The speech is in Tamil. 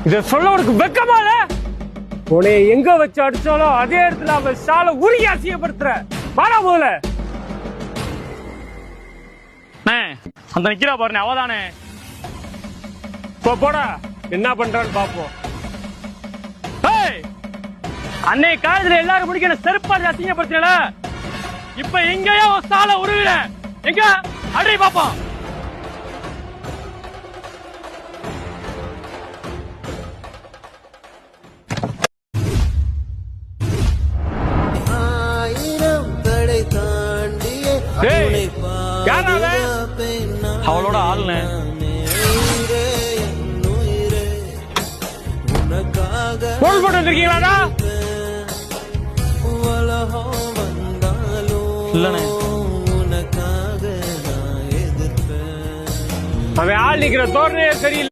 இத சொல்ல உனக்கு வெக்கமால? உன்னை எங்க வச்சு அடிச்சாலும் அதே இடத்துல அவன் சாலை உருகி அசிங்கப்படுத்துற. வாடா போல. அந்த நிக்கிறா பாருங்க, அவதானே. போடா, என்ன பண்றான்னு பாப்போம். அன்னை காலத்துல எல்லாரும் முடிக்கிற செருப்பாடி அசிங்கப்படுத்தல. இப்ப எங்கேயோ சாலை உருவிட எங்க அடி பாப்போம். அவளோட ஆளுன போல் போட்டு வந்திருக்கீங்களா? இல்லண்ணே, அவன் ஆள் நிக்கிற தோரணையே சரியில்லை.